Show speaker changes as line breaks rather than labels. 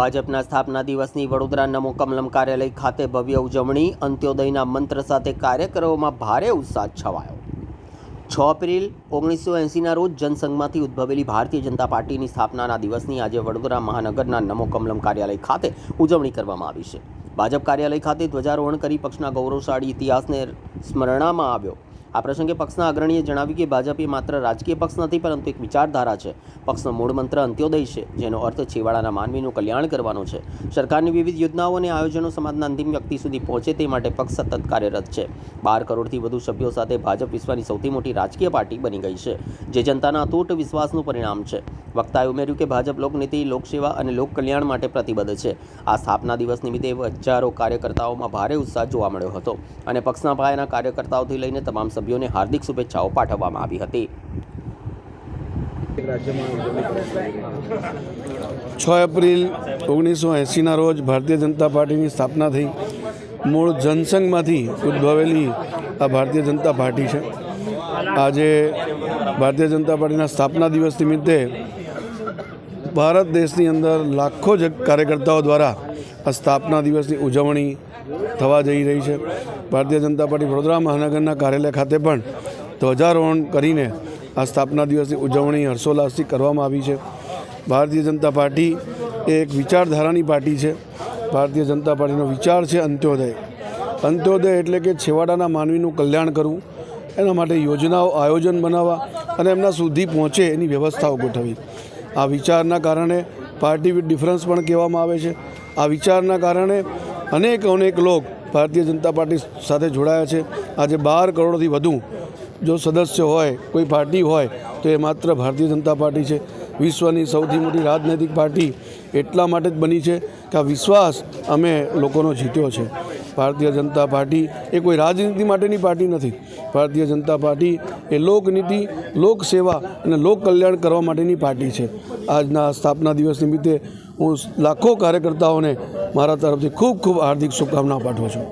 ભાજપના સ્થાપના દિવસની વડોદરા નમો કમલમ કાર્યાલય ખાતે ભવ્ય ઉજવણી, અંત્યોદયના મંત્ર સાથે કાર્યકરોમાં ભારે ઉત્સાહ છવાયો। 6 એપ્રિલ 1980ના રોજ જનસંઘમાંથી ઉદ્ભવેલી ભારતીય જનતા પાર્ટીની સ્થાપનાના દિવસની આજે વડોદરા મહાનગરના નમો કમલમ કાર્યાલય ખાતે ઉજવણી કરવામાં આવી છે। ભાજપ કાર્યાલય ખાતે ધ્વજારોહણ કરી પક્ષના ગૌરવશાળી ઇતિહાસને સ્મરણમાં આવ્યો। આ પ્રસંગે પક્ષના અગ્રણીએ જણાવ્યું કે ભાજપ એ માત્ર રાજકીય પક્ષ નથી, પરંતુ એક વિચારધારા છે। પક્ષનો મૂળ મંત્ર અંત્યોદય છે, જેનો અર્થ છેવાડાના માનવીનું કલ્યાણ કરવાનો છે। સરકારની વિવિધ યોજનાઓ અને આયોજનો સમાજના અંતિમ વ્યક્તિ સુધી પહોંચે તે માટે પક્ષ સતત કાર્યરત છે। 12 કરોડથી વધુ સભ્યો સાથે ભાજપ વિશ્વની સૌથી મોટી રાજકીય પાર્ટી બની ગઈ છે, જે જનતાના અતૂટ વિશ્વાસનું પરિણામ છે। વક્તાએ ઉમેર્યું કે ભાજપ લોકનીતિ, લોકસેવા અને લોક કલ્યાણ માટે પ્રતિબદ્ધ છે। આ સ્થાપના દિવસ નિમિત્તે હજારો કાર્યકર્તાઓમાં ભારે ઉત્સાહ જોવા મળ્યો હતો અને પક્ષના પાયાના કાર્યકર્તાઓથી લઈને તમામ સભ્યોને હાર્દિક શુભેચ્છાઓ પાઠવવામાં આવી હતી।
6 એપ્રિલ 1980ના રોજ ભારતીય જનતા પાર્ટીની સ્થાપના થઈ। મૂળ જનસંઘમાંથી ઉદ્ભવેલી આ ભારતીય જનતા પાર્ટી છે। આજે ભારતીય જનતા પાર્ટીના સ્થાપના દિવસ નિમિત્તે ભારત દેશની અંદર લાખો જ કાર્યકર્તાઓ દ્વારા આ સ્થાપના દિવસની ઉજવણી થવા જઈ રહી છે। ભારતીય જનતા પાર્ટી વડોદરા મહાનગરના કાર્યાલય ખાતે પણ ધ્વજારોહણ કરીને આ સ્થાપના દિવસની ઉજવણી હર્ષોલ્લાસથી કરવામાં આવી છે। ભારતીય જનતા પાર્ટી એ એક વિચારધારાની પાર્ટી છે। ભારતીય જનતા પાર્ટીનો વિચાર છે અંત્યોદય। અંત્યોદય એટલે કે છેવાડાના માનવીનું કલ્યાણ કરવું, એના માટે યોજનાઓ, આયોજન બનાવવા અને એમના સુધી પહોંચે એની વ્યવસ્થાઓ ગોઠવવી। આ વિચારના કારણે પાર્ટી વિથ ડિફરન્સ પણ કહેવામાં આવે છે। આ વિચારના કારણે અનેક લોક ભારતીય જનતા પાર્ટી સાથે જોડાયા છે। આજે 12 કરોડથી વધુ જો સદસ્ય હોય, કોઈ પાર્ટી હોય તો એ માત્ર ભારતીય જનતા પાર્ટી છે। વિશ્વની સૌથી મોટી રાજનૈતિક પાર્ટી એટલા માટે જ બની છે કે આ વિશ્વાસ અમે લોકોનો જીત્યો છે। ભારતીય જનતા પાર્ટી એ કોઈ રાજનીતિ માટેની પાર્ટી નથી। ભારતીય જનતા પાર્ટી એ લોકનીતિ, લોકસેવા અને લોક કલ્યાણ કરવા માટેની પાર્ટી છે। આજના સ્થાપના દિવસ નિમિત્તે હું લાખો કાર્યકર્તાઓને મારા તરફથી ખૂબ હાર્દિક શુભકામનાઓ પાઠવું છું।